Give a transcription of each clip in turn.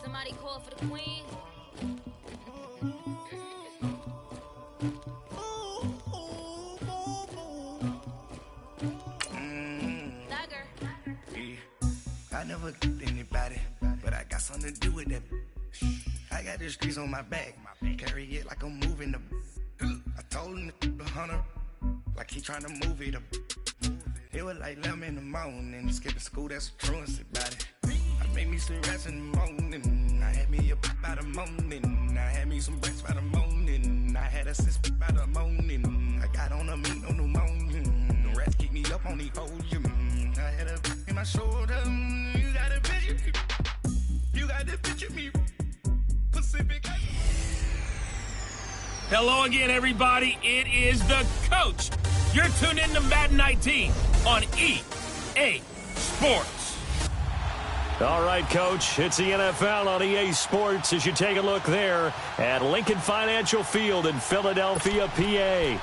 Somebody call for the queen. I never killed anybody, but I got something to do with that. I got the streets on my back, carry it like I'm moving the. I told him the hunter, like he trying to move it up. It was like 11 in the morning, skipping school, that's a truancy about it. I made me some rest in the morning, I had me a pop by the morning, I had me some breaks by the morning, I had a sis by the morning, I got on a meat on the morning, the rats keep me up on the ocean, I had a in my shoulder, you gotta picture me, you gotta picture me, Pacific. Hello again, everybody. It is the coach. You're tuned in to Madden 19 on EA Sports. All right, Coach, it's the NFL on EA Sports as you take a look there at Lincoln Financial Field in Philadelphia, PA.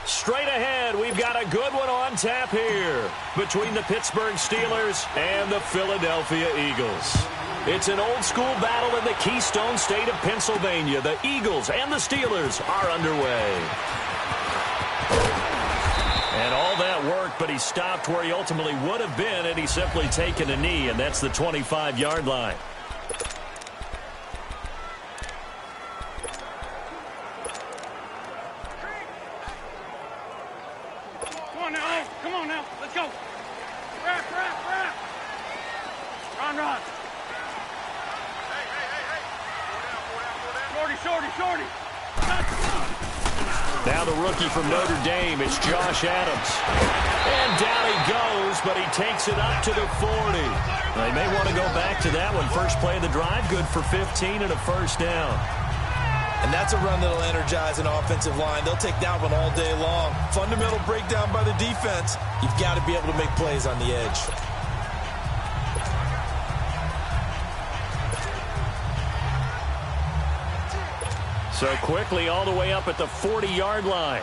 Straight ahead, we've got a good one on tap here between the Pittsburgh Steelers and the Philadelphia Eagles. It's an old-school battle in the Keystone State of Pennsylvania. The Eagles and the Steelers are underway. And all that worked, but he stopped where he ultimately would have been had he simply taken a knee, and that's the 25-yard line. Come on now, let's go. Rap. Run. Shorty. Now the rookie from Notre Dame, it's Josh Adams. And down he goes, but he takes it up to the 40. They may want to go back to that one. First play of the drive, good for 15 and a first down. And that's a run that'll energize an offensive line. They'll take that one all day long. Fundamental breakdown by the defense. You've got to be able to make plays on the edge. So quickly all the way up at the 40-yard line.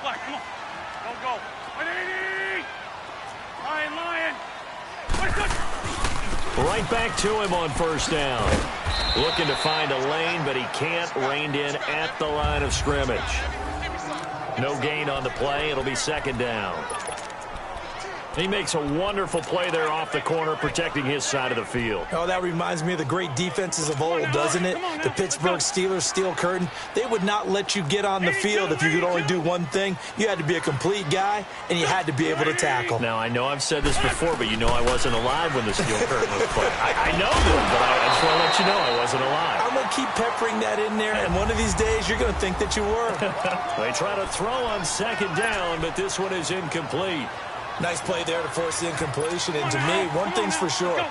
Black, come on. Go. 180! Lion. Right back to him on first down. Looking to find a lane, but he can't. Reined in at the line of scrimmage. No gain on the play. It'll be second down. He makes a wonderful play there off the corner, protecting his side of the field. Oh, that reminds me of the great defenses of old, doesn't it? The Pittsburgh Steelers steel curtain. They would not let you get on the field if you could only do one thing. You had to be a complete guy, and you had to be able to tackle. Now, I know I've said this before, but you know I wasn't alive when the steel curtain was put. I know that, but I just want to let you know I wasn't alive. I'm going to keep peppering that in there, and one of these days you're going to think that you were. They try to throw on second down, but this one is incomplete. Nice play there to force the incompletion. And to me, one thing's for sure.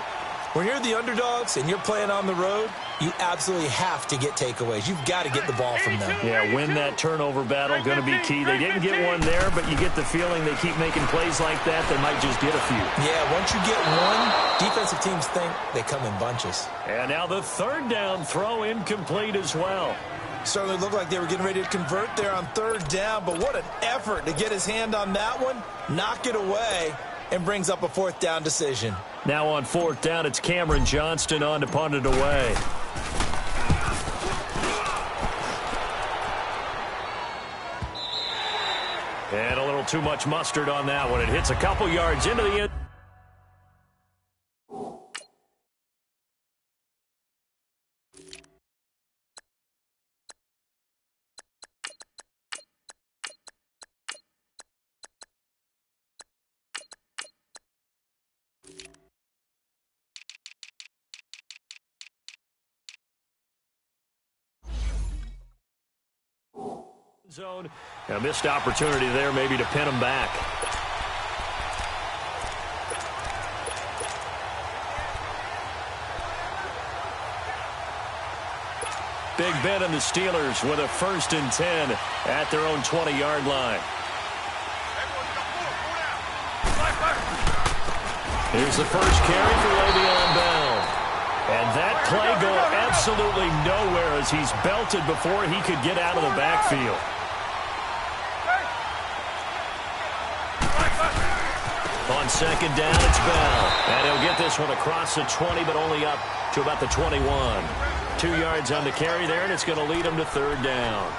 When you're the underdogs and you're playing on the road, you absolutely have to get takeaways. You've got to get the ball from them. Yeah, win that turnover battle, going to be key. They didn't get one there, but you get the feeling they keep making plays like that, they might just get a few. Yeah, once you get one, defensive teams think they come in bunches. And now the third down throw incomplete as well. Certainly looked like they were getting ready to convert there on third down, but what an effort to get his hand on that one, knock it away, and brings up a fourth down decision. Now on fourth down, it's Cameron Johnston on to punt it away. And a little too much mustard on that one. It hits a couple yards into the end. Zone. A missed opportunity there maybe to pin him back. Big Ben and the Steelers with a 1st and 10 at their own 20-yard line. Here's the first carry for Le'Veon Bell. And that play go absolutely nowhere as he's belted before he could get out of the backfield. second down. It's Bell. And he'll get this one across the 20, but only up to about the 21. 2 yards on the carry there, and it's going to lead him to third down.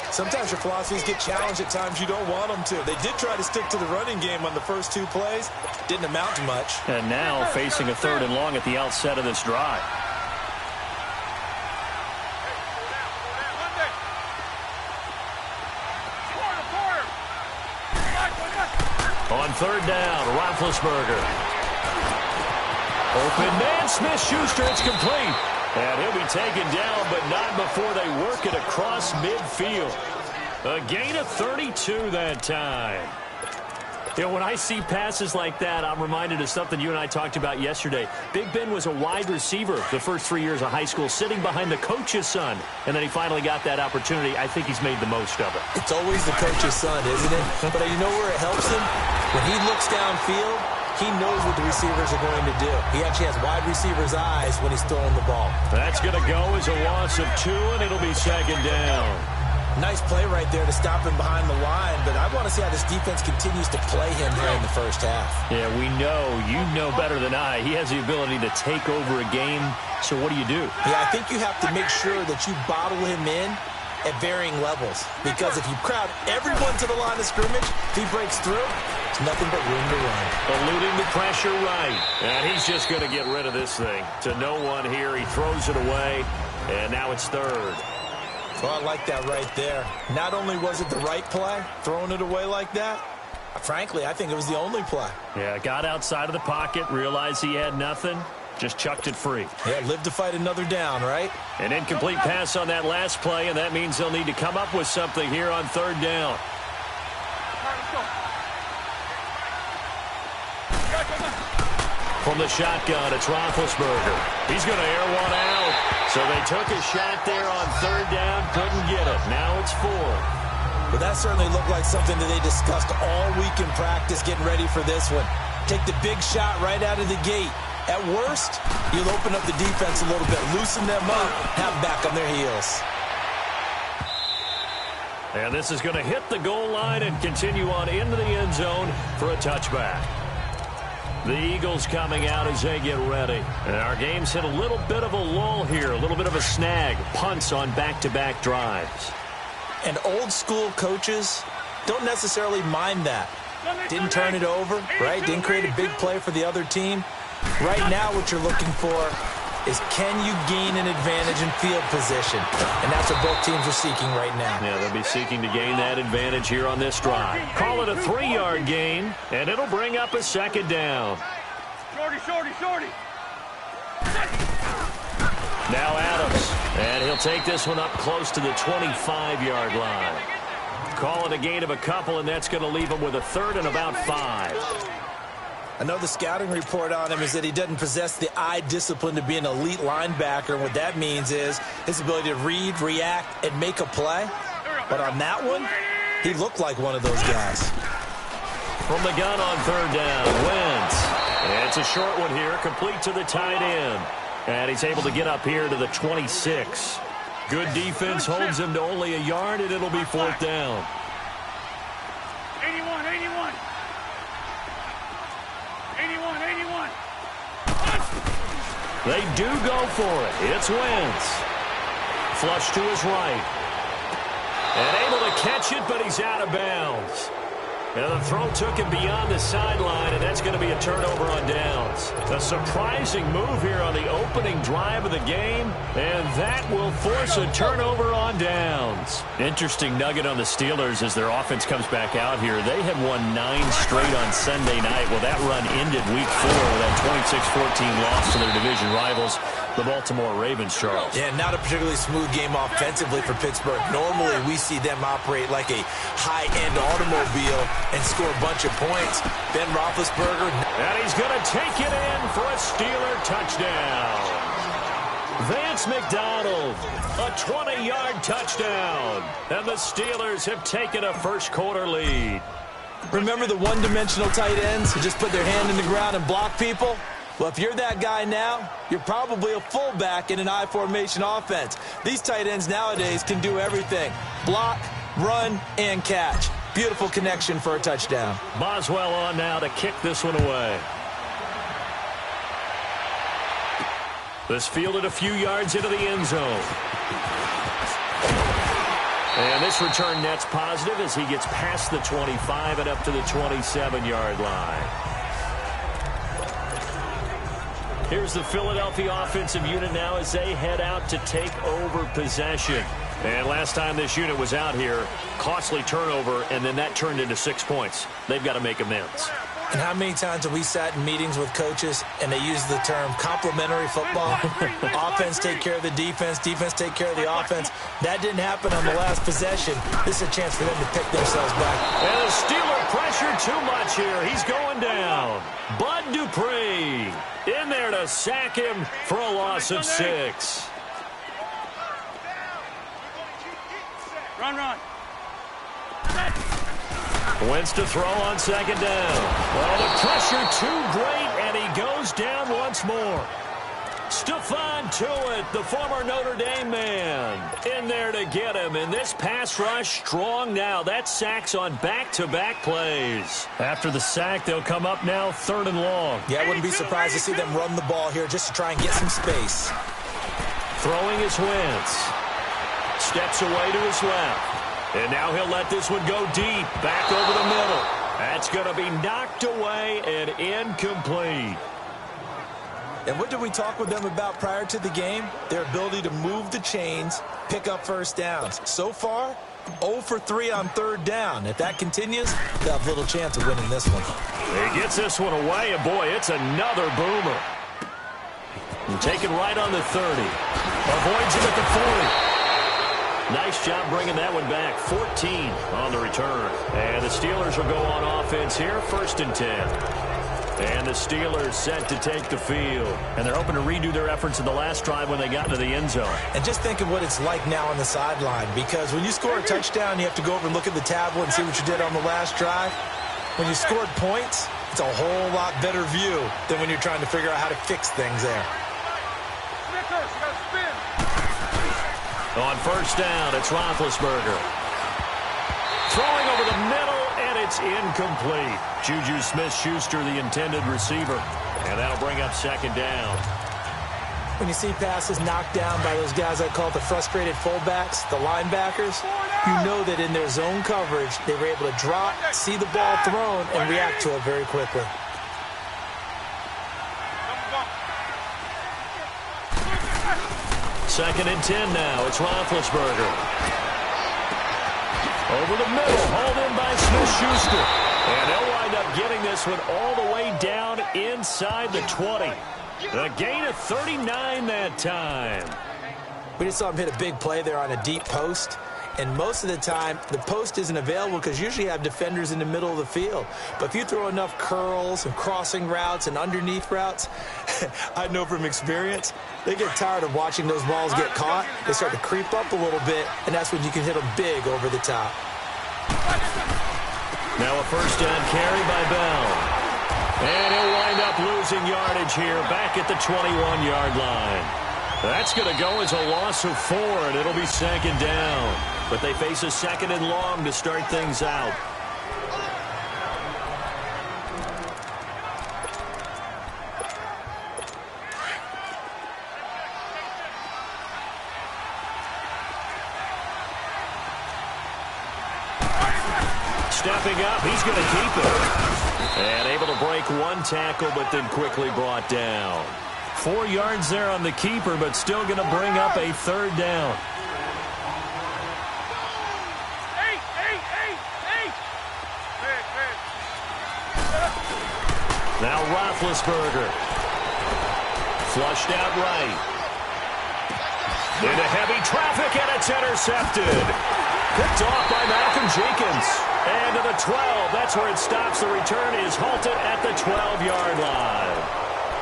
Sometimes your philosophies get challenged at times you don't want them to. They did try to stick to the running game on the first 2 plays. Didn't amount to much. And now facing a 3rd and long at the outset of this drive. On 3rd down, Roethlisberger. Open man, Smith-Schuster, it's complete. And he'll be taken down, but not before they work it across midfield. A gain of 32 that time. You know, when I see passes like that, I'm reminded of something you and I talked about yesterday. Big Ben was a wide receiver the first 3 years of high school, sitting behind the coach's son. And then he finally got that opportunity. I think he's made the most of it. It's always the coach's son, isn't it? But you know where it helps him? When he looks downfield, he knows what the receivers are going to do. He actually has wide receivers' eyes when he's throwing the ball. That's going to go as a loss of 2, and it'll be second down. Nice play right there to stop him behind the line, but I want to see how this defense continues to play him here in the first half. Yeah, we know. You know better than I. He has the ability to take over a game, so what do you do? Yeah, I think you have to make sure that you bottle him in at varying levels, because if you crowd everyone to the line of scrimmage, if he breaks through, it's nothing but room to run. Eluding the pressure right, and he's just going to get rid of this thing. To no one here, he throws it away, and now it's 3rd. Well, I like that right there. Not only was it the right play, throwing it away like that, frankly, I think it was the only play. Yeah, got outside of the pocket, realized he had nothing, just chucked it free. Yeah, live to fight another down, right? An incomplete pass on that last play, and that means they'll need to come up with something here on 3rd down. From the shotgun, it's Roethlisberger. He's going to air one out. So they took a shot there on 3rd down, couldn't get it. Now it's 4th. But that certainly looked like something that they discussed all week in practice getting ready for this one. Take the big shot right out of the gate. At worst, you'll open up the defense a little bit, loosen them up, have back on their heels. And this is going to hit the goal line and continue on into the end zone for a touchback. The Eagles coming out as they get ready. And our game's hit a little bit of a lull here, a little bit of a snag. Punts on back-to-back drives. And old-school coaches don't necessarily mind that. Didn't turn it over, right? Didn't create a big play for the other team. Right now what you're looking for is, can you gain an advantage in field position? And that's what both teams are seeking right now. Yeah, they'll be seeking to gain that advantage here on this drive. Call it a 3-yard gain, and it'll bring up a 2nd down. Shorty. Now Adams, and he'll take this one up close to the 25-yard line. Call it a gain of a couple, and that's going to leave him with a 3rd and about 5. I know the scouting report on him is that he doesn't possess the eye discipline to be an elite linebacker. What that means is his ability to read, react, and make a play. But on that one, he looked like one of those guys. From the gun on 3rd down, Wentz. And it's a short one here, complete to the tight end. And he's able to get up here to the 26. Good defense holds him to only a yard, and it'll be 4th down. 81. They do go for it. It's Wentz. Flush to his right. And able to catch it, but he's out of bounds. And the throw took him beyond the sideline, and that's going to be a turnover on downs. A surprising move here on the opening drive of the game, and that will force a turnover on downs. Interesting nugget on the Steelers as their offense comes back out here. They had won 9 straight on Sunday night. Well, that run ended Week 4 with that 26-14 loss to their division rivals, the Baltimore Ravens, Charles. Yeah, not a particularly smooth game offensively for Pittsburgh. Normally, we see them operate like a high-end automobile and score a bunch of points. Ben Roethlisberger. And he's going to take it in for a Steeler touchdown. Vance McDonald, a 20-yard touchdown. And the Steelers have taken a first-quarter lead. Remember the one-dimensional tight ends who just put their hand in the ground and block people? Well, if you're that guy now, you're probably a fullback in an I-formation offense. These tight ends nowadays can do everything. Block, run, and catch. Beautiful connection for a touchdown. Boswell on now to kick this one away. This fielded a few yards into the end zone. And this return net's positive as he gets past the 25 and up to the 27-yard line. Here's the Philadelphia offensive unit now as they head out to take over possession. And last time this unit was out here, costly turnover, and then that turned into 6 points. They've got to make amends. And how many times have we sat in meetings with coaches and they use the term complementary football? Offense take care of the defense, defense take care of the offense. That didn't happen on the last possession. This is a chance for them to pick themselves back. And the Steeler pressure too much here. He's going down. Bud Dupree in there to sack him for a loss of 6. Run. Wentz to throw on second down. Well, the pressure too great, and he goes down once more. Stephon Tuitt, the former Notre Dame man, in there to get him. And this pass rush strong now. That sack's on back-to-back plays. After the sack, they'll come up now 3rd and long. Yeah, I wouldn't be surprised to see them run the ball here just to try and get some space. Throwing is Wentz. Steps away to his left. And now he'll let this one go deep, back over the middle. That's going to be knocked away and incomplete. And what did we talk with them about prior to the game? Their ability to move the chains, pick up first downs. So far, 0 for 3 on 3rd down. If that continues, they'll have little chance of winning this one. He gets this one away, and boy, it's another boomer. And taken right on the 30. Avoids him at the 40. Nice job bringing that one back. 14 on the return. And the Steelers will go on offense here, 1st and 10. And the Steelers set to take the field. And they're hoping to redo their efforts in the last drive when they got into the end zone. And just think of what it's like now on the sideline, because when you score a touchdown, you have to go over and look at the tablet and see what you did on the last drive. When you scored points, it's a whole lot better view than when you're trying to figure out how to fix things there. On 1st down, it's Roethlisberger. Throwing over the middle, and it's incomplete. Juju Smith-Schuster, the intended receiver. And that'll bring up 2nd down. When you see passes knocked down by those guys I call the frustrated fullbacks, the linebackers, you know that in their zone coverage, they were able to drop, see the ball thrown, and react to it very quickly. Second and 10 now. It's Roethlisberger. Over the middle, hauled in by Smith-Schuster. And they'll wind up getting this one all the way down inside the 20. The gain of 39 that time. We just saw him hit a big play there on a deep post. And most of the time, the post isn't available because usually you have defenders in the middle of the field. But if you throw enough curls and crossing routes and underneath routes, I know from experience, they get tired of watching those balls get caught. They start to creep up a little bit, and that's when you can hit them big over the top. Now a 1st down carry by Bell. And he'll wind up losing yardage here back at the 21-yard line. That's going to go as a loss of 4, and it'll be 2nd down. But they face a 2nd and long to start things out. Stepping up, he's going to keep it. And able to break one tackle, but then quickly brought down. 4 yards there on the keeper, but still going to bring up a 3rd down. Now Roethlisberger. Flushed out right. Into heavy traffic, and it's intercepted. Picked off by Malcolm Jenkins. And to the 12. That's where it stops. The return is halted at the 12-yard line.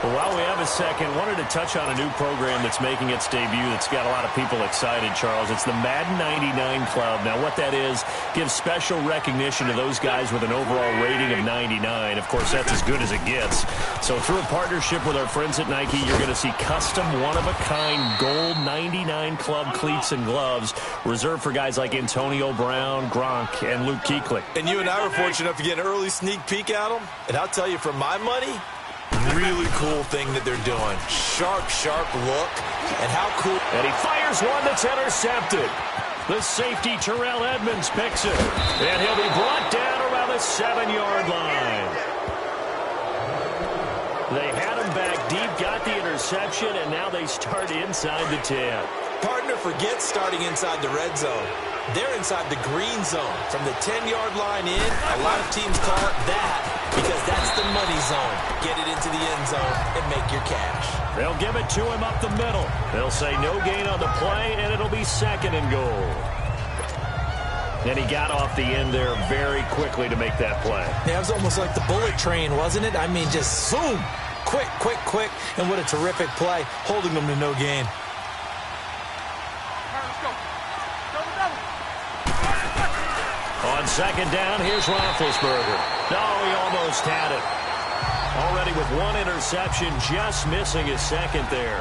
Well, while we have a second, wanted to touch on a new program that's making its debut that's got a lot of people excited, Charles. It's the Madden 99 Club. Now, what that is, gives special recognition to those guys with an overall rating of 99. Of course, that's as good as it gets. So through a partnership with our friends at Nike, you're going to see custom, one-of-a-kind gold 99 Club cleats and gloves reserved for guys like Antonio Brown, Gronk, and Luke Kuechly. And you and I were fortunate enough to get an early sneak peek at them. And I'll tell you, for my money, really cool thing that they're doing. Sharp, sharp look. And how cool. And he fires one that's intercepted. The safety, Terrell Edmonds, picks it. And he'll be brought down around the 7-yard line. They had him back deep, got the interception, and now they start inside the 10. Partner, forget starting inside the red zone. They're inside the green zone. From the 10-yard line in, a lot of teams call it that because that's the money zone. Get it into the end zone and make your cash. They'll give it to him up the middle. They'll say no gain on the play, and it'll be 2nd and goal. And he got off the end there very quickly to make that play. Yeah, it was almost like the bullet train, wasn't it? I mean, just zoom. Quick, quick, quick. And what a terrific play, holding them to no gain. On 2nd down, here's Roethlisberger. No, he almost had it. Already with one interception, just missing his 2nd there.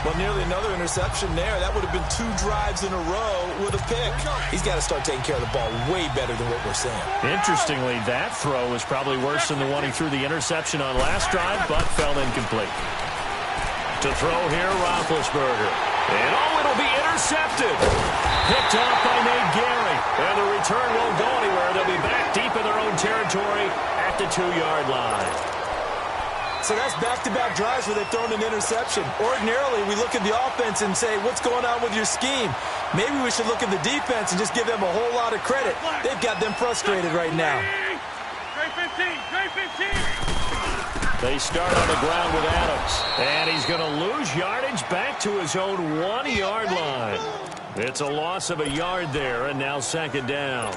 Well, nearly another interception there. That would have been 2 drives in a row with a pick. He's got to start taking care of the ball way better than what we're seeing. Interestingly, that throw was probably worse than the one he threw the interception on last drive, but fell incomplete. To throw here, Roethlisberger. And it'll be intercepted. Picked off by Nate Gary. And the return won't go anywhere. They'll be back deep in their own territory at the 2-yard line. So that's back-to-back drives where they've thrown an interception. Ordinarily, we look at the offense and say, what's going on with your scheme? Maybe we should look at the defense and just give them a whole lot of credit. They've got them frustrated right now. Trey 15, Trey 15. They start on the ground with Adams. And he's going to lose yardage back to his own 1-yard line. It's a loss of a yard there, and now 2nd down.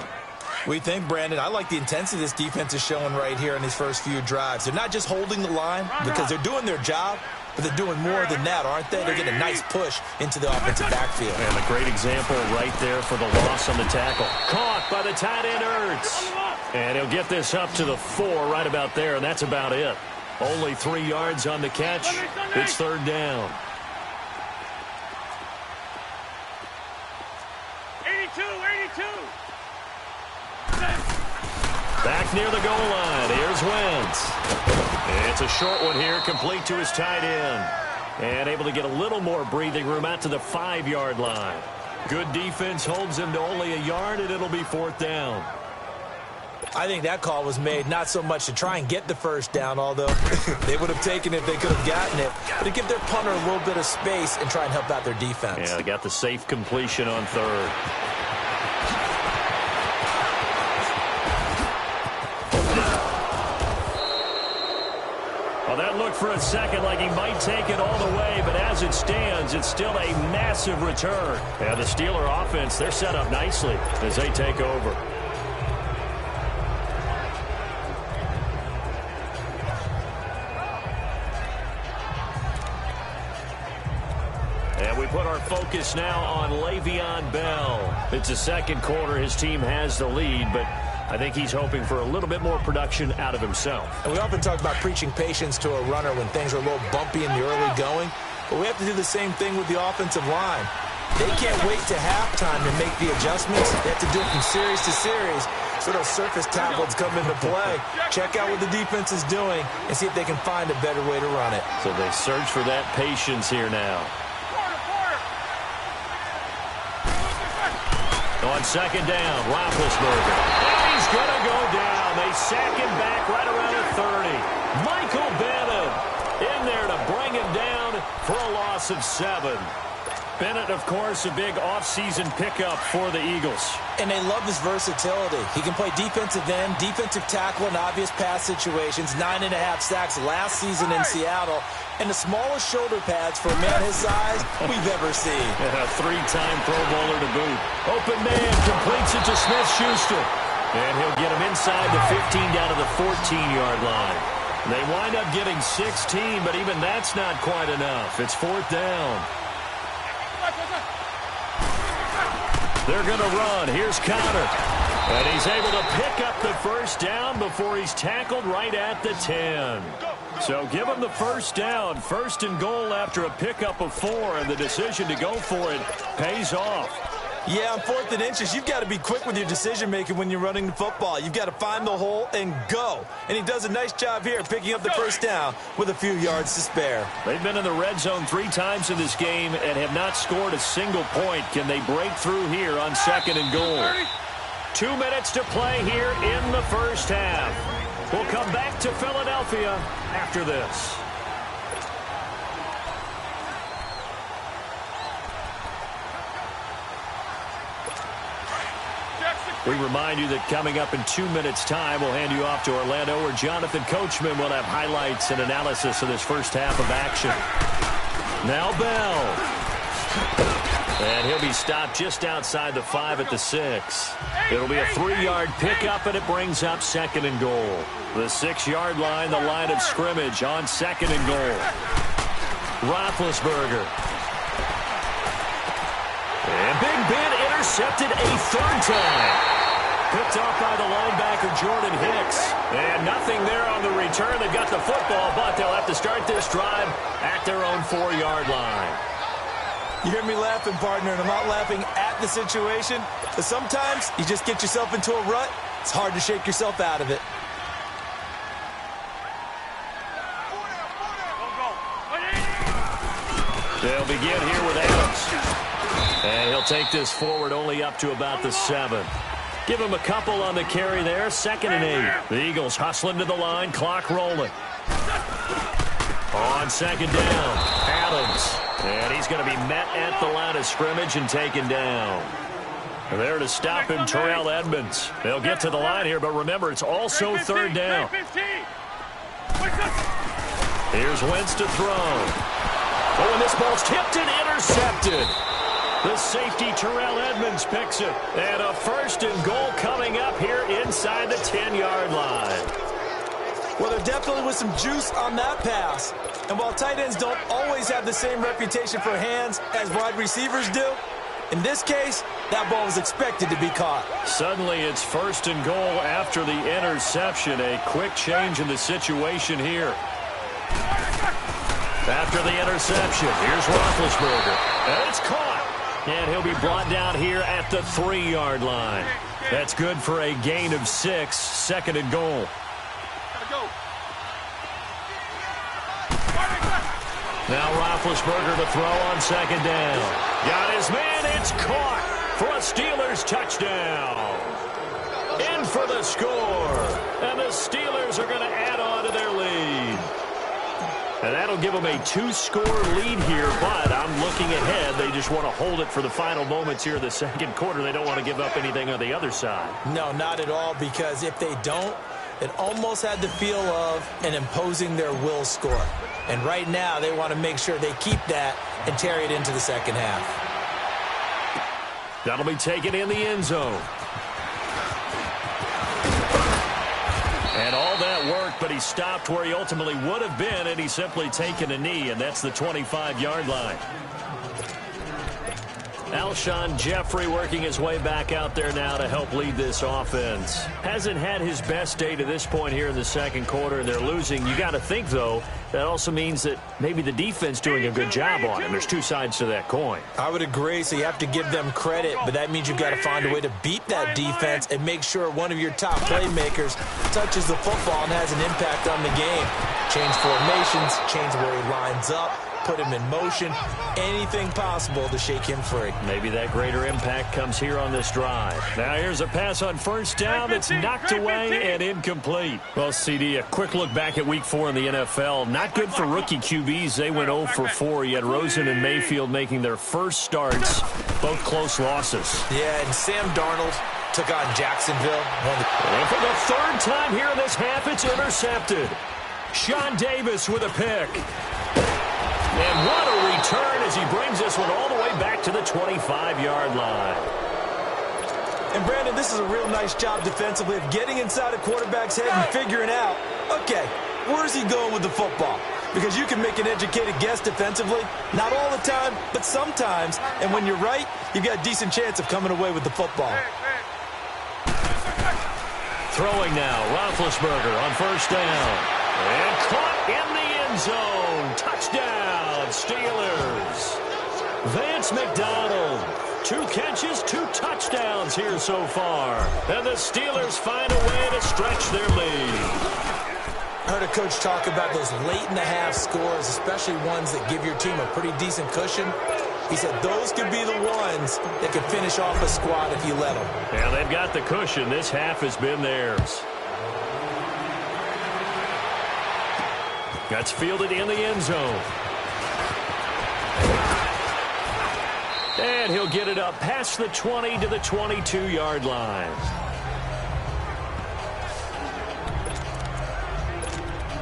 We think, Brandon, I like the intensity this defense is showing right here in these first few drives. They're not just holding the line because they're doing their job, but they're doing more than that, aren't they? They're getting a nice push into the offensive backfield. And a great example right there for the loss on the tackle. Caught by the tight end, Ertz. And he'll get this up to the 4 right about there, and that's about it. Only 3 yards on the catch. It's 3rd down. 82, 82. Back near the goal line. Here's Wentz. It's a short one here, complete to his tight end. And able to get a little more breathing room out to the 5-yard line. Good defense holds him to only a yard, and it'll be 4th down. I think that call was made not so much to try and get the 1st down, although they would have taken it if they could have gotten it, but to give their punter a little bit of space and try and help out their defense. Yeah, they got the safe completion on 3rd. Well, that looked for a second like he might take it all the way, but as it stands, it's still a massive return. Yeah, the Steeler offense, they're set up nicely as they take over. And we put our focus now on Le'Veon Bell. It's the 2nd quarter. His team has the lead, but I think he's hoping for a little bit more production out of himself. And we often talk about preaching patience to a runner when things are a little bumpy in the early going, but we have to do the same thing with the offensive line. They can't wait to halftime to make the adjustments. They have to do it from series to series, so those surface tablets come into play. Check out what the defense is doing and see if they can find a better way to run it. So they search for that patience here now. On 2nd down, Roethlisberger. And he's going to go down. They sack him back right around the 30. Michael Bennett in there to bring him down for a loss of 7. Bennett, of course, a big offseason pickup for the Eagles. And they love his versatility. He can play defensive end, defensive tackle in obvious pass situations, 9.5 sacks last season in Seattle, and the smallest shoulder pads for a man his size we've ever seen. A 3-time Pro Bowler to boot. Open man completes it to Smith-Schuster. And he'll get him inside the 15 down to the 14-yard line. They wind up getting 16, but even that's not quite enough. It's 4th down. They're going to run. Here's Connor. And he's able to pick up the first down before he's tackled right at the 10. So give him the first down. 1st and goal after a pickup of 4, and the decision to go for it pays off. Yeah, on 4th and inches, you've got to be quick with your decision-making when you're running the football. You've got to find the hole and go. And he does a nice job here picking up the first down with a few yards to spare. They've been in the red zone 3 times in this game and have not scored a single point. Can they break through here on 2nd and goal? 2 minutes to play here in the first half. We'll come back to Philadelphia after this. We remind you that coming up in 2 minutes' time, we'll hand you off to Orlando, where Jonathan Coachman will have highlights and analysis of this first half of action. Now Bell. And he'll be stopped just outside the 5 at the 6. It'll be a 3-yard pickup, and it brings up 2nd and goal. The 6-yard line, the line of scrimmage on 2nd and goal. Roethlisberger. And Big Ben intercepted a 3rd time. Picked off by the linebacker, Jordan Hicks. And nothing there on the return. They've got the football, but they'll have to start this drive at their own 4-yard line. You hear me laughing, partner, and I'm not laughing at the situation. But sometimes you just get yourself into a rut. It's hard to shake yourself out of it. They'll begin here with Adams. And he'll take this forward only up to about the 7. Give him a couple on the carry there. 2nd and 8. The Eagles hustling to the line. Clock rolling. On 2nd down, Adams. And he's going to be met at the line of scrimmage and taken down. And there to stop him, Terrell Edmonds. They'll get to the line here, but remember, it's also 3rd down. Here's Wentz to throw. Oh, and this ball's tipped and intercepted. The safety, Terrell Edmonds, picks it. And a 1st and goal coming up here inside the 10-yard line. Well, there definitely was some juice on that pass. And while tight ends don't always have the same reputation for hands as wide receivers do, in this case, that ball was expected to be caught. Suddenly, it's 1st and goal after the interception. A quick change in the situation here. After the interception, here's Roethlisberger. And it's caught. And he'll be brought down here at the 3-yard line. That's good for a gain of 6, 2nd and goal. Now Roethlisberger to throw on 2nd down. Got his man, it's caught for a Steelers touchdown. In for the score. And the Steelers are going to add on to their lead. And that'll give them a 2-score lead here, but I'm looking ahead. They just want to hold it for the final moments here of the 2nd quarter. They don't want to give up anything on the other side. No, not at all, because if they don't, it almost had the feel of an imposing their will score. And right now, they want to make sure they keep that and carry it into the 2nd half. That'll be taken in the end zone. And all that work, but he stopped where he ultimately would have been, and he's simply taken a knee, and that's the 25-yard line. Alshon Jeffrey working his way back out there now to help lead this offense. Hasn't had his best day to this point here in the 2nd quarter, and they're losing. You got to think, though, that also means that maybe the defense doing a good job on him. There's 2 sides to that coin. I would agree, so you have to give them credit, but that means you've got to find a way to beat that defense and make sure one of your top playmakers touches the football and has an impact on the game. Change formations, change where he lines up, put him in motion, anything possible to shake him free. Maybe that greater impact comes here on this drive. Now here's a pass on 1st down that's knocked away and incomplete. Well, CD, a quick look back at Week 4 in the NFL. Not good for rookie QBs. They went 0 for 4. You had Rosen and Mayfield making their first starts, both close losses. Yeah, and Sam Darnold took on Jacksonville. And for the 3rd time here in this half, it's intercepted. Sean Davis with a pick. And what a return as he brings this one all the way back to the 25-yard line. And, Brandon, this is a real nice job defensively of getting inside a quarterback's head and figuring out, okay, Where's he going with the football? Because you can make an educated guess defensively. Not all the time, but sometimes. And when you're right, you've got a decent chance of coming away with the football. Throwing now, Roethlisberger on first down. And caught in the end zone. Touchdown, Steelers. Vance McDonald. 2 catches, 2 touchdowns here so far. And the Steelers find a way to stretch their lead. I heard a coach talk about those late-in-the-half scores, especially ones that give your team a pretty decent cushion. He said those could be the ones that could finish off a squad if you let them. Yeah, they've got the cushion. This half has been theirs. That's fielded in the end zone. And he'll get it up past the 20 to the 22-yard line.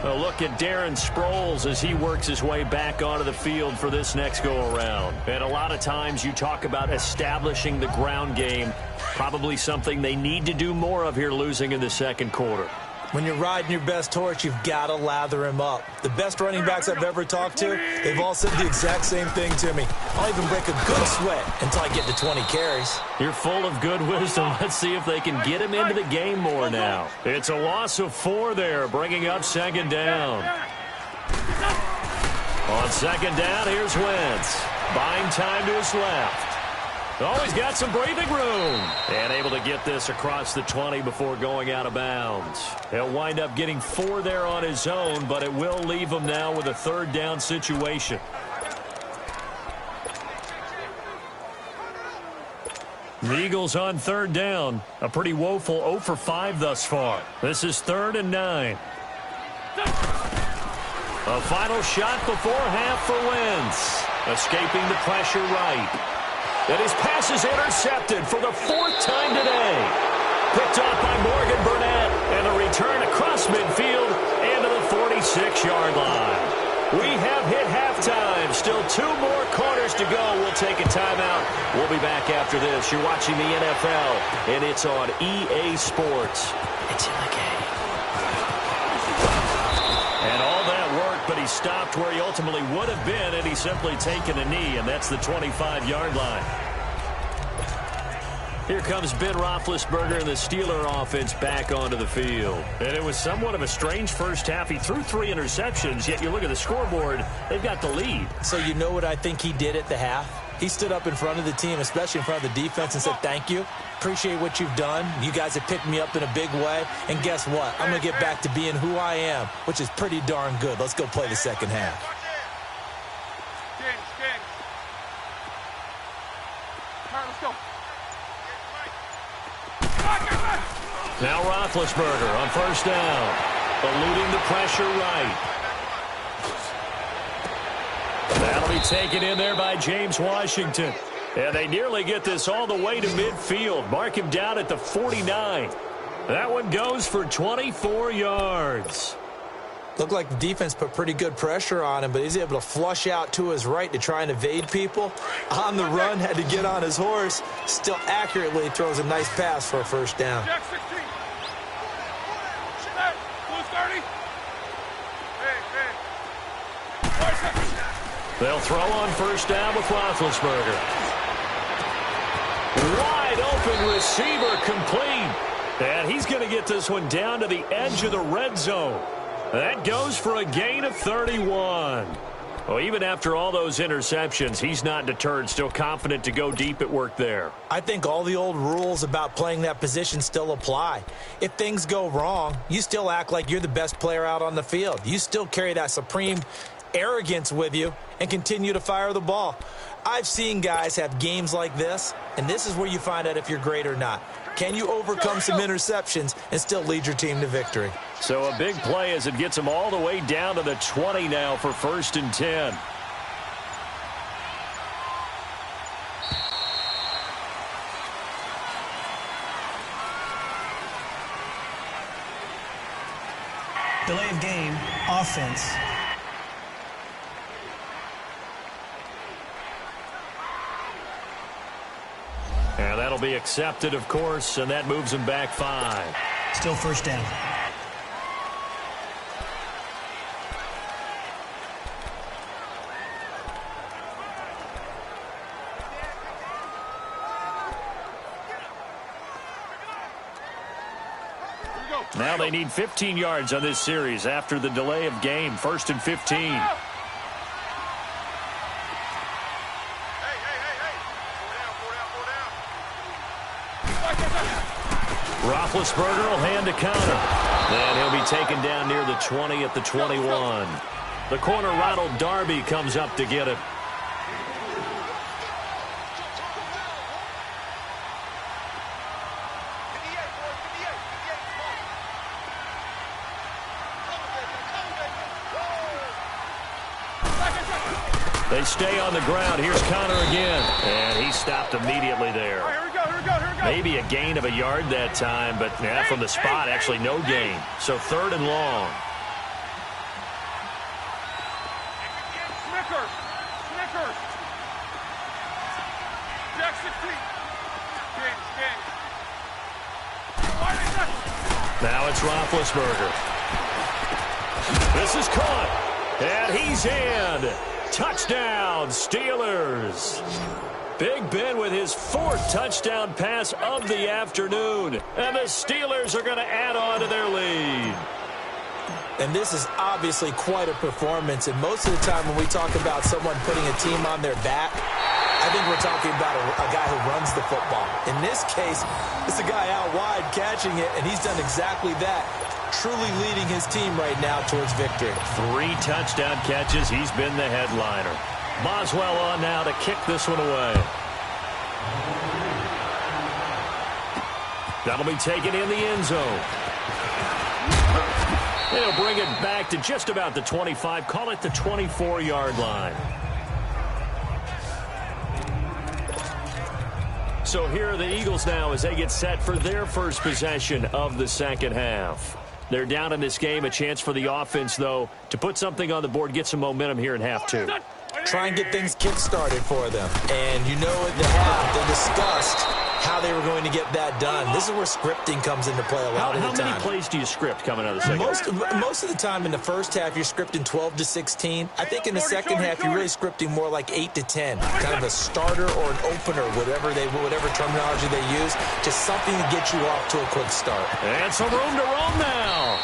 A look at Darren Sproles as he works his way back onto the field for this next go-around. And a lot of times you talk about establishing the ground game, probably something they need to do more of here losing in the second quarter. When you're riding your best horse, you've got to lather him up. The best running backs I've ever talked to, they've all said the exact same thing to me. I'll even break a good sweat until I get to 20 carries. You're full of good wisdom. Let's see if they can get him into the game more now. It's a loss of 4 there, bringing up second down. On second down, here's Wentz. Buying time to his left. Oh, he's got some breathing room. And able to get this across the 20 before going out of bounds. He'll wind up getting 4 there on his own, but it will leave him now with a third down situation. The Eagles on third down. A pretty woeful 0 for 5 thus far. This is 3rd and 9. A final shot before half for Wentz. Escaping the pressure right. And his pass is intercepted for the 4th time today. Picked off by Morgan Burnett. And a return across midfield and to the 46-yard line. We have hit halftime. Still 2 more quarters to go. We'll take a timeout. We'll be back after this. You're watching the NFL, and it's on EA Sports. It's in the game. And all that work, but he stopped where he ultimately would have been, and he's simply taken a knee, and that's the 25-yard line. Here comes Ben Roethlisberger and the Steeler offense back onto the field. And it was somewhat of a strange first half. He threw 3 interceptions, yet you look at the scoreboard, they've got the lead. So you know what I think he did at the half? He stood up in front of the team, especially in front of the defense, and said, thank you. Appreciate what you've done. You guys have picked me up in a big way. And guess what? I'm going to get back to being who I am, which is pretty darn good. Let's go play the second half. All right, let's go. Now Roethlisberger on first down. Eluding the pressure right. That'll be taken in there by James Washington. And they nearly get this all the way to midfield. Mark him down at the 49. That one goes for 24 yards. Looked like the defense put pretty good pressure on him, but he's able to flush out to his right to try and evade people. On the run, had to get on his horse. Still accurately throws a nice pass for a first down. Jack 16. Hey, Blues 30. Hey. They'll throw on first down with Roethlisberger. Wide open receiver complete. And he's going to get this one down to the edge of the red zone. That goes for a gain of 31. Well, even after all those interceptions, he's not deterred, still confident to go deep at work there. I think all the old rules about playing that position still apply. If things go wrong, you still act like you're the best player out on the field. You still carry that supreme arrogance with you and continue to fire the ball. I've seen guys have games like this, and this is where you find out if you're great or not. Can you overcome some interceptions and still lead your team to victory? So a big play as it gets him all the way down to the 20 now for 1st and 10. Delay of game, offense. And that'll be accepted, of course, and that moves him back 5. Still first down. Now they need 15 yards on this series after the delay of game. 1st and 15. Roethlisberger will hand a counter. And he'll be taken down near the 20 at the 21. The corner, Ronald Darby, comes up to get it. They stay on the ground. Here's Connor again. And he stopped immediately there. All right, here we go, here we go, here we go. Maybe a gain of a yard that time, but from the spot, actually no gain. So 3rd and long. Snickers. Jack 16. Now it's Roethlisberger. This is caught. And he's in. Touchdown, Steelers. Big Ben with his 4th touchdown pass of the afternoon. And the Steelers are going to add on to their lead. And this is obviously quite a performance. And most of the time when we talk about someone putting a team on their back, I think we're talking about a guy who runs the football. In this case, it's a guy out wide catching it, and he's done exactly that. Truly leading his team right now towards victory. 3 touchdown catches. He's been the headliner. Boswell on now to kick this one away. That'll be taken in the end zone. They'll bring it back to just about the 25. Call it the 24-yard line. So here are the Eagles now as they get set for their first possession of the second half. They're down in this game. A chance for the offense, though, to put something on the board, get some momentum here in half 2. Try and get things kick-started for them. And you know at the half, they discussed how they were going to get that done. This is where scripting comes into play a lot of the time. How many plays do you script coming out of the second half? Most of the time in the first half, you're scripting 12 to 16. I think in the second half, you're really scripting more like 8 to 10. Kind of a starter or an opener, whatever terminology they use. Just something to get you off to a quick start. And some room to roam now.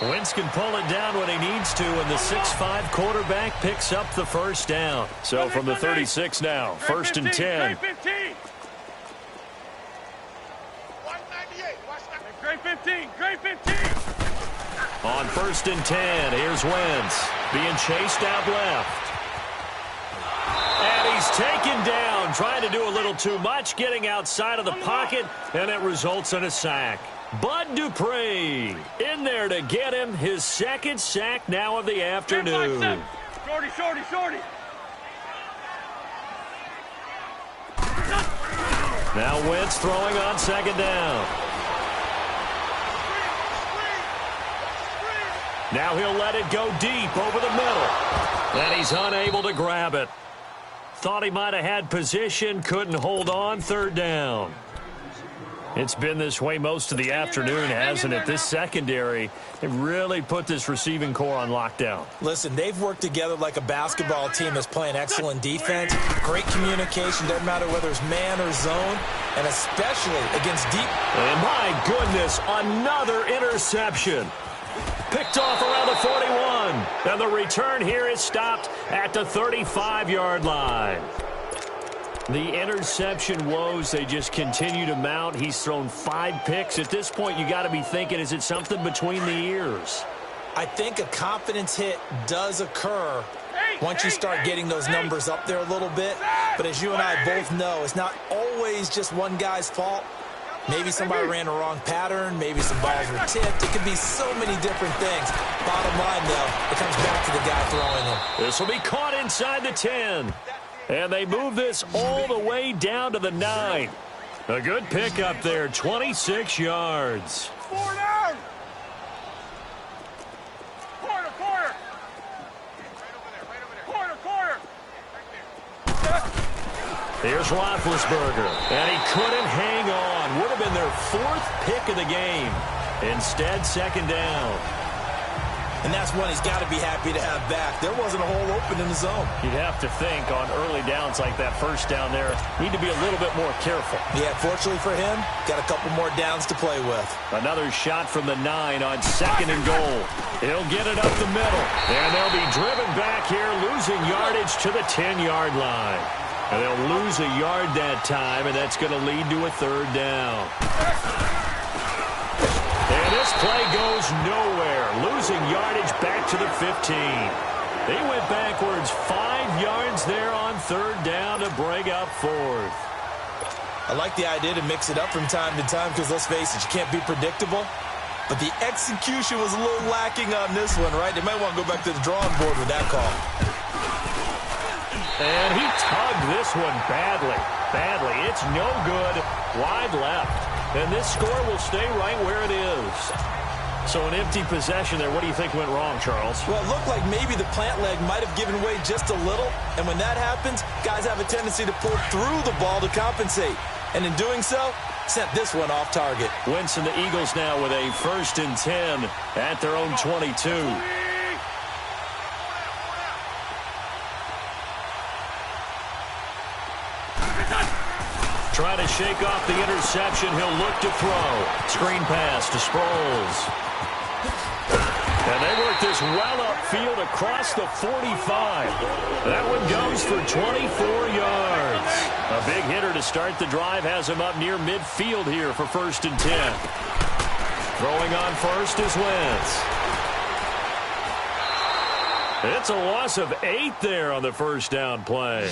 Wentz can pull it down when he needs to, and the 6'5" quarterback picks up the first down. So from the 36 now, 1st and 10. Great 15, great 15. On 1st and 10, here's Wentz being chased out left. And he's taken down, trying to do a little too much, getting outside of the pocket, and it results in a sack. Bud Dupree in there to get him his 2nd sack now of the afternoon. Shorty. Now Wentz throwing on 2nd down. Now he'll let it go deep over the middle. And he's unable to grab it. Thought he might have had position, couldn't hold on, 3rd down. It's been this way most of the afternoon, hasn't it? This secondary, they've really put this receiving core on lockdown. Listen, they've worked together like a basketball team that's playing excellent defense. Great communication, doesn't matter whether it's man or zone, and especially against deep. And my goodness, another interception. Picked off around the 41. And the return here is stopped at the 35-yard line. The interception woes, they just continue to mount. He's thrown 5 picks. At this point, you got to be thinking, is it something between the ears? I think a confidence hit does occur once you start getting those numbers up there a little bit. But as you and I both know, it's not always just one guy's fault. Maybe somebody ran a wrong pattern. Maybe some balls were tipped. It could be so many different things. Bottom line, though, it comes back to the guy throwing them. This will be caught inside the 10. And they move this all the way down to the 9. A good pick up there, 26 yards. 4 down. Corner. Here's Roethlisberger, and he couldn't hang on. Would have been their 4th pick of the game. Instead, 2nd down. and that's one he's got to be happy to have back. There wasn't a hole open in the zone. You'd have to think on early downs like that first down there, need to be a little bit more careful. Yeah, fortunately for him, got a couple more downs to play with. Another shot from the 9 on 2nd and goal. He'll get it up the middle, and they'll be driven back here, losing yardage to the 10-yard line. And they'll lose a yard that time, and that's going to lead to a 3rd down. And this play goes nowhere, losing yardage back to the 15. They went backwards 5 yards there on 3rd down to bring up 4th. I like the idea to mix it up from time to time because, let's face it, you can't be predictable. But the execution was a little lacking on this one, right? They might want to go back to the drawing board with that call. And he tugged this one badly. It's no good. Wide left. And this score will stay right where it is. So an empty possession there. What do you think went wrong, Charles? Well, it looked like maybe the plant leg might have given way just a little. And when that happens, guys have a tendency to pull through the ball to compensate. And in doing so, sent this one off target. Wentz and the Eagles now with a 1st and 10 at their own 22. Trying to shake off the interception. He'll look to throw. Screen pass to Sproles. And they work this well upfield across the 45. That one goes for 24 yards. A big hitter to start the drive has him up near midfield here for 1st and 10. Throwing on first is Wentz. It's a loss of 8 there on the 1st down play.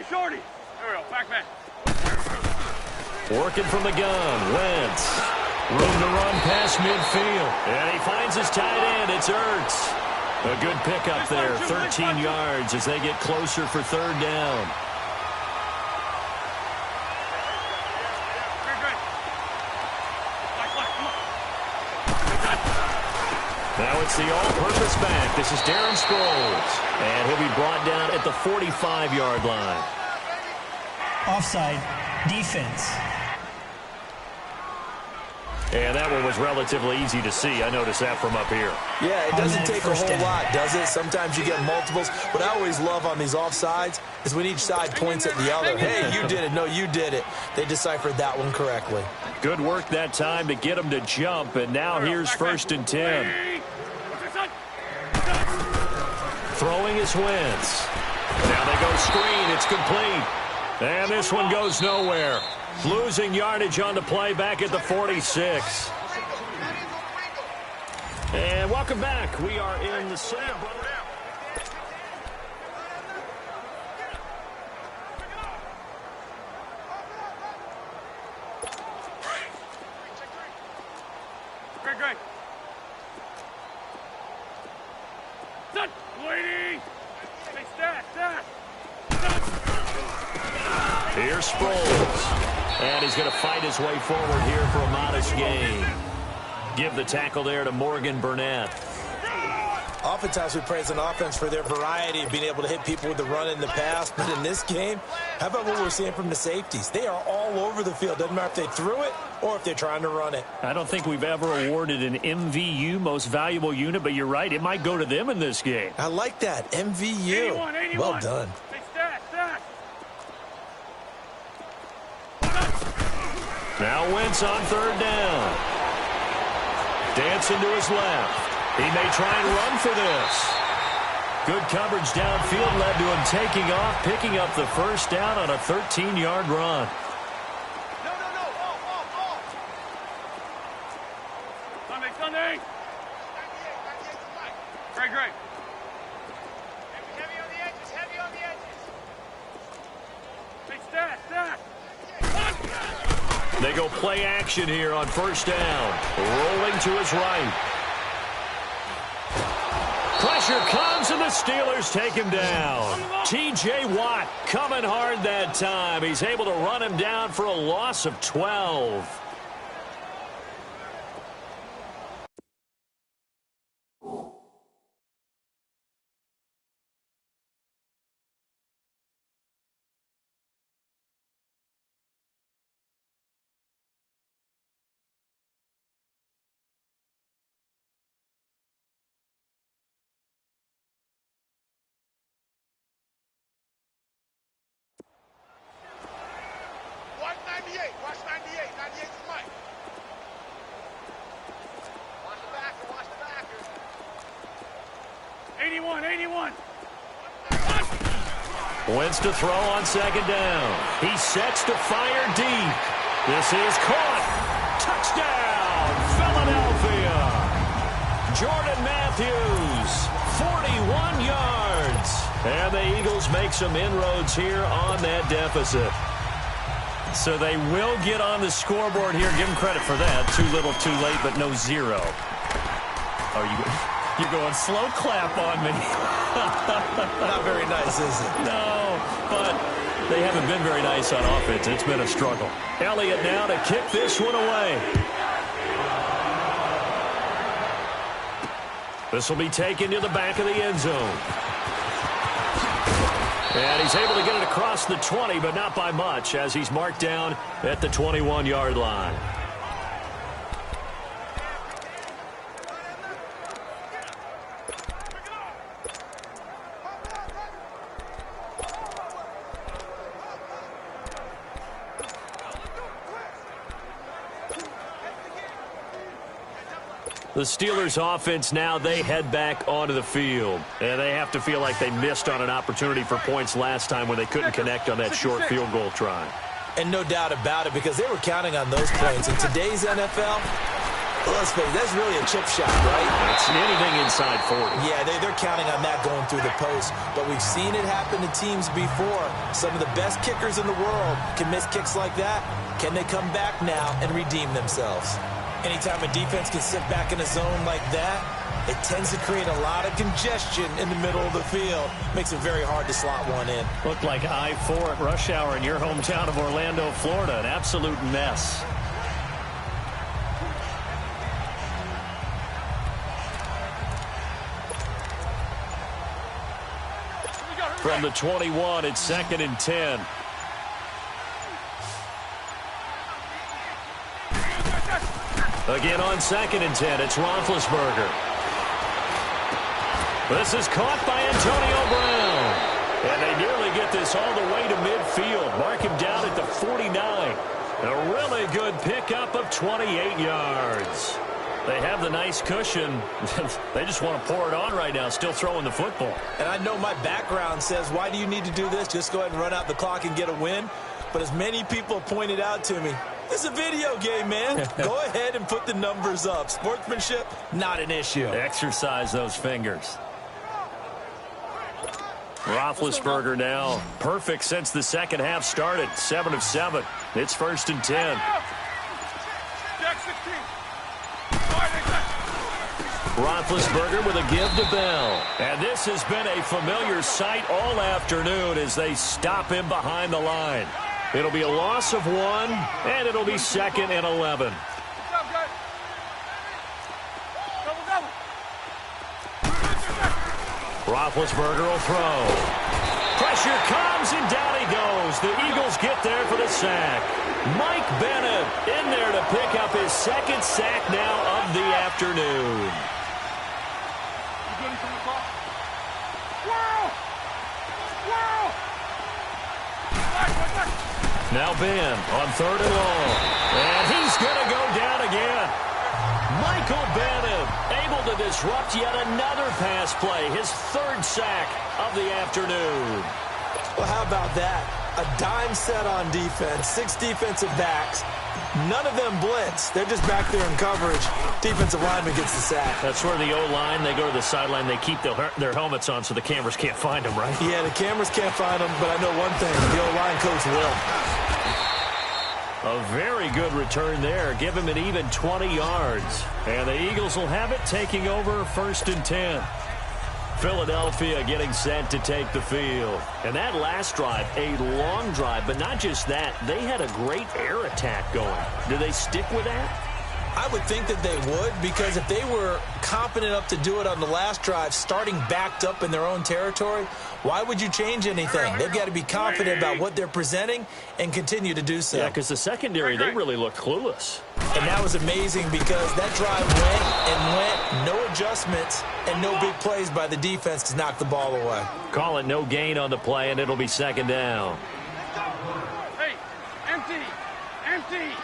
Shorty. There we go. Back. Working from the gun. Wentz. Room to run past midfield. And he finds his tight end. It's Ertz. A good pickup there. 13 yards as they get closer for 3rd down. Now it's the all-purpose back. This is Darren Sproles. And he'll be brought down at the 45-yard line. Offside, defense. And that one was relatively easy to see. I noticed that from up here. Yeah, it doesn't take a whole lot, does it? Sometimes you get multiples. What I always love on these offsides is when each side points at the other. Hey, you did it. No, you did it. They deciphered that one correctly. Good work that time to get them to jump. And now here's 1st and 10. Throwing is Wentz. Now they go screen. It's complete. And this one goes nowhere. Losing yardage on the play back at the 46. And welcome back. We are in the second. Great. Done. Waiting. Hey, stat. Here's Sproles. And he's going to fight his way forward here for a modest gain. Give the tackle there to Morgan Burnett. Oftentimes we praise an offense for their variety of being able to hit people with the run in the pass. But in this game, how about what we're seeing from the safeties? They are all over the field. Doesn't matter if they threw it or if they're trying to run it. I don't think we've ever awarded an MVU, most valuable unit, but you're right. It might go to them in this game. I like that. MVU. 81. Well done. Hey, stat. Now Wentz on 3rd down. Dancing to his left. He may try and run for this. Good coverage downfield led to him taking off, picking up the 1st down on a 13-yard run. Sunday. Great. Heavy on the edges. Hey, stat. They go play action here on 1st down. Rolling to his right. Pressure comes, and the Steelers take him down. T.J. Watt coming hard that time. He's able to run him down for a loss of 12. 81. Wins to throw on second down. He sets to fire deep. This is caught. Touchdown, Philadelphia. Jordan Matthews, 41 yards. And the Eagles make some inroads here on that deficit. So they will get on the scoreboard here. Give them credit for that. Too little, too late, but no zero. Are you're going slow clap on me. Not very nice, is it? No, but they haven't been very nice on offense. It's been a struggle. Elliott now to kick this one away. This will be taken to the back of the end zone. And he's able to get it across the 20, but not by much, as he's marked down at the 21-yard line. The Steelers' offense now, they head back onto the field. And they have to feel like they missed on an opportunity for points last time when they couldn't connect on that short field goal try. And no doubt about it, because they were counting on those points. In today's NFL, let's face it, that's really a chip shot, right? It's anything inside 40. Yeah, they're counting on that going through the post. But we've seen it happen to teams before. Some of the best kickers in the world can miss kicks like that. Can they come back now and redeem themselves? Anytime a defense can sit back in a zone like that, it tends to create a lot of congestion in the middle of the field. Makes it very hard to slot one in. Looked like I-4 at rush hour in your hometown of Orlando, Florida. An absolute mess. From the 21, it's 2nd and 10. Again on 2nd and 10, it's Roethlisberger. This is caught by Antonio Brown. And they nearly get this all the way to midfield. Mark him down at the 49. A really good pickup of 28 yards. They have the nice cushion. They just want to pour it on right now, still throwing the football. And I know my background says, why do you need to do this? Just go ahead and run out the clock and get a win. But as many people pointed out to me, this is a video game, man. Go ahead and put the numbers up. Sportsmanship, not an issue. Exercise those fingers. Roethlisberger now perfect since the second half started. 7 of 7. It's 1st and 10. Roethlisberger with a give to Bell. And this has been a familiar sight all afternoon as they stop him behind the line. It'll be a loss of 1, and it'll be 2nd and 11. Roethlisberger will throw. Pressure comes, and down he goes. The Eagles get there for the sack. Mike Bennett in there to pick up his 2nd sack now of the afternoon. Now Ben on 3rd and long. And he's going to go down again. Michael Bennett able to disrupt yet another pass play. His 3rd sack of the afternoon. Well, how about that? A dime set on defense. 6 defensive backs. None of them blitz. They're just back there in coverage. Defensive lineman gets the sack. That's where the O-line, they go to the sideline, they keep their helmets on so the cameras can't find them, right? Yeah, the cameras can't find them, but I know one thing. The O-line coach will. A very good return there. Give him an even 20 yards. And the Eagles will have it, taking over 1st and 10. Philadelphia getting set to take the field. And that last drive, a long drive, but not just that. They had a great air attack going. Do they stick with that? I would think that they would, because if they were confident enough to do it on the last drive, starting backed up in their own territory, why would you change anything? They've got to be confident about what they're presenting and continue to do so. Yeah, because the secondary, they really looked clueless. And that was amazing because that drive went and went, no adjustments and no big plays by the defense to knock the ball away. Call it no gain on the play, and it'll be 2nd down. Hey, empty, empty.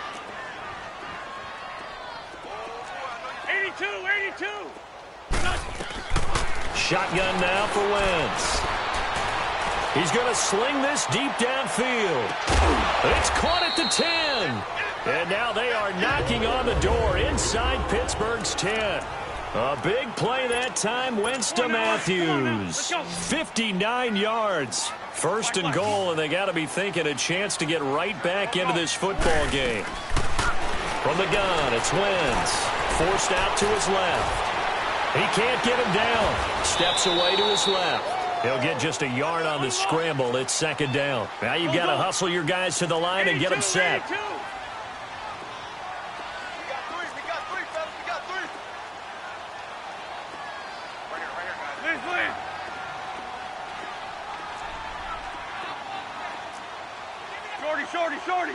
82. Shotgun now for Wentz. He's going to sling this deep downfield. It's caught at the 10. And now they are knocking on the door inside Pittsburgh's 10. A big play that time, Wentz to Matthews. 59 yards. First and goal, and they got to be thinking a chance to get right back into this football game. From the gun, it's Wentz. Forced out to his left. He can't get him down. Steps away to his left. He'll get just a yard on the scramble. It's second down. Now you've got to hustle your guys to the line and get them set. Shorty.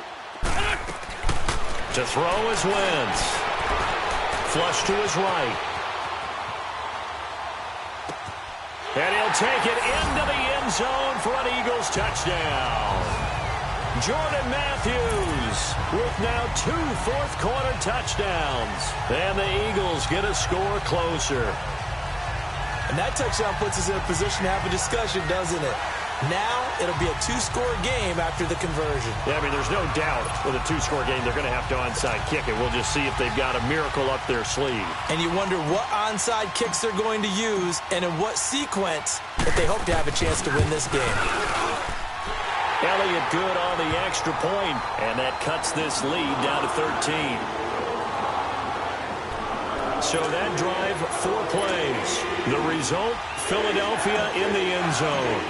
To throw is Wentz. Flush to his right. And he'll take it into the end zone for an Eagles touchdown. Jordan Matthews with now 2 fourth-quarter touchdowns. And the Eagles get a score closer. And that touchdown puts us in a position to have a discussion, doesn't it? Now it'll be a 2-score game after the conversion. Yeah, I mean, there's no doubt with a 2-score game they're going to have to onside kick it. We'll just see if they've got a miracle up their sleeve. And you wonder what onside kicks they're going to use and in what sequence if they hope to have a chance to win this game. Elliott good on the extra point, and that cuts this lead down to 13. So that drive, 4 plays. The result, Philadelphia in the end zone.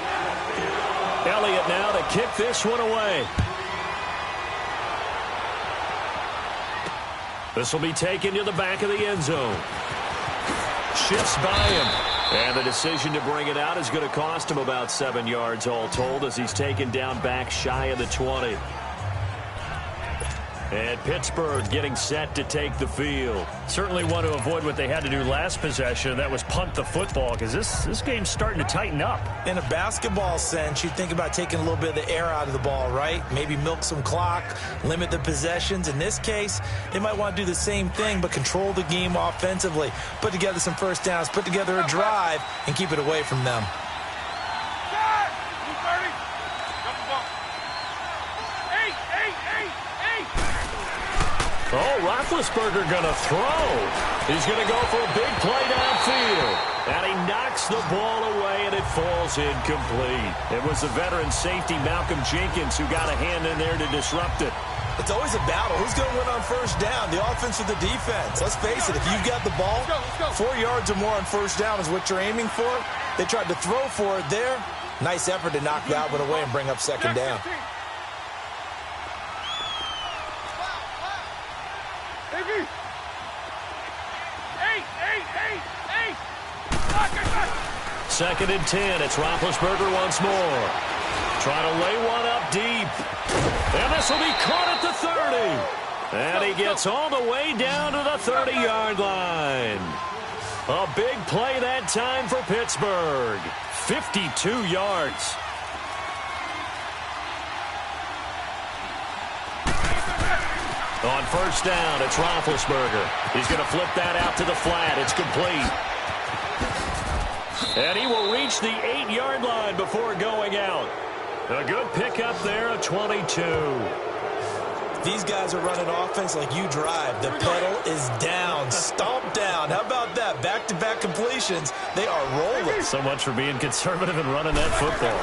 Elliott now to kick this one away. This will be taken to the back of the end zone. Shifts by him. And the decision to bring it out is going to cost him about 7 yards all told as he's taken down back shy of the 20. And Pittsburgh getting set to take the field. Certainly want to avoid what they had to do last possession. That was punt the football because this game's starting to tighten up. In a basketball sense, you think about taking a little bit of the air out of the ball, right? Maybe milk some clock, limit the possessions. In this case, they might want to do the same thing but control the game offensively. Put together some first downs, put together a drive, and keep it away from them. Oh, Roethlisberger going to throw. He's going to go for a big play downfield. And he knocks the ball away, and it falls incomplete. It was the veteran safety, Malcolm Jenkins, who got a hand in there to disrupt it. It's always a battle. Who's going to win on first down, the offense or the defense? Let's face it, if you've got the ball, 4 yards or more on first down is what you're aiming for. They tried to throw for it there. Nice effort to knock that one away and bring up second down. Second and 10. It's Roethlisberger once more. Trying to lay one up deep. And this will be caught at the 30. And he gets all the way down to the 30-yard line. A big play that time for Pittsburgh. 52 yards. On first down, it's Roethlisberger. He's going to flip that out to the flat. It's complete. And he will reach the 8-yard line before going out. A good pickup there, a 22. These guys are running offense like you drive. The pedal is down, stomped down. How about that? Back-to-back completions. They are rolling. So much for being conservative and running that football.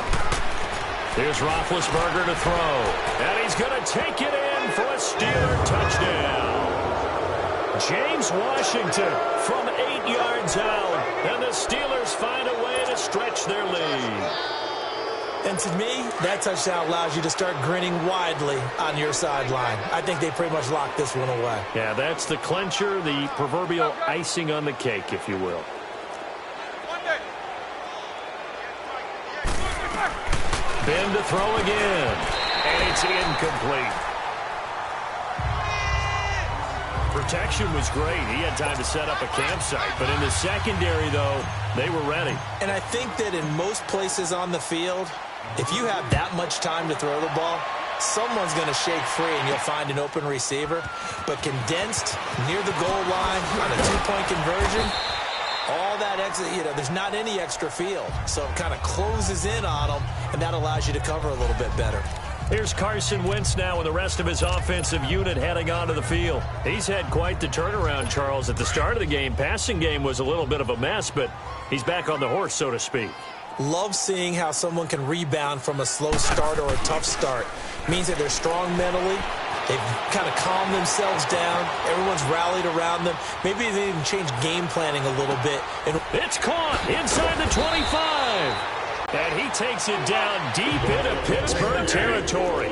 Here's Roethlisberger to throw. And he's going to take it in for a Steeler touchdown. James Washington from 8 yards out. And the Steelers find a way to stretch their lead. And to me, that touchdown allows you to start grinning widely on your sideline. I think they pretty much locked this one away. Yeah, that's the clincher, the proverbial icing on the cake, if you will. Ben to throw again. And it's incomplete. Protection was great. He had time to set up a campsite. But in the secondary, though, they were ready. And I think that in most places on the field, if you have that much time to throw the ball, someone's going to shake free and you'll find an open receiver. But condensed near the goal line on a 2-point conversion, all that there's not any extra field. So it kind of closes in on them, and that allows you to cover a little bit better. Here's Carson Wentz now with the rest of his offensive unit heading onto the field. He's had quite the turnaround, Charles. At the start of the game, passing game was a little bit of a mess, but he's back on the horse, so to speak. Love seeing how someone can rebound from a slow start or a tough start. Means that they're strong mentally. They've kind of calmed themselves down. Everyone's rallied around them. Maybe they even changed game planning a little bit. And it's caught inside the 25. And he takes it down deep into Pittsburgh territory.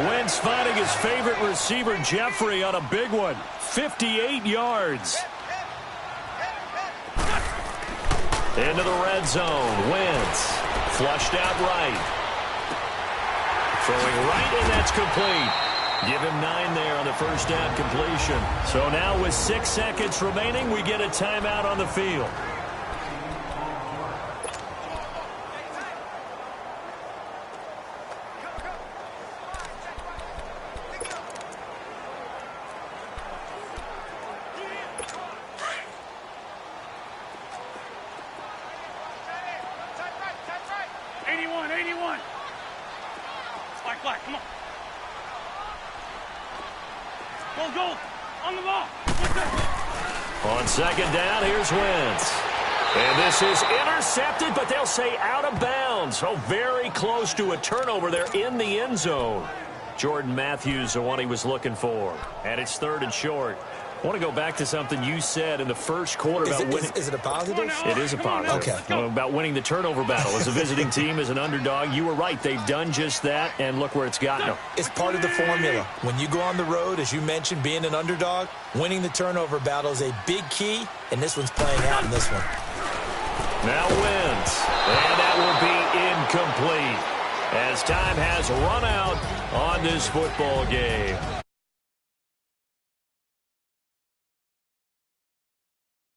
Wentz finding his favorite receiver, Jeffrey, on a big one. 58 yards. Into the red zone. Wentz flushed out right. Throwing right, and that's complete. Give him 9 there on the first down completion. So now with 6 seconds remaining, we get a timeout on the field. Come on. Go. On the ball. On second down, here's Wentz. And this is intercepted, but they'll say out of bounds. Oh, very close to a turnover there in the end zone. Jordan Matthews, the one he was looking for. And it's 3rd and short. I want to go back to something you said in the first quarter about winning. Is it a positive? It is a positive. Okay. About winning the turnover battle. As a visiting team, as an underdog, you were right. They've done just that, and look where it's gotten them. It's part of the formula. When you go on the road, as you mentioned, being an underdog, winning the turnover battle is a big key, and this one's playing out in this one. Now Wentz, and that will be incomplete as time has run out on this football game.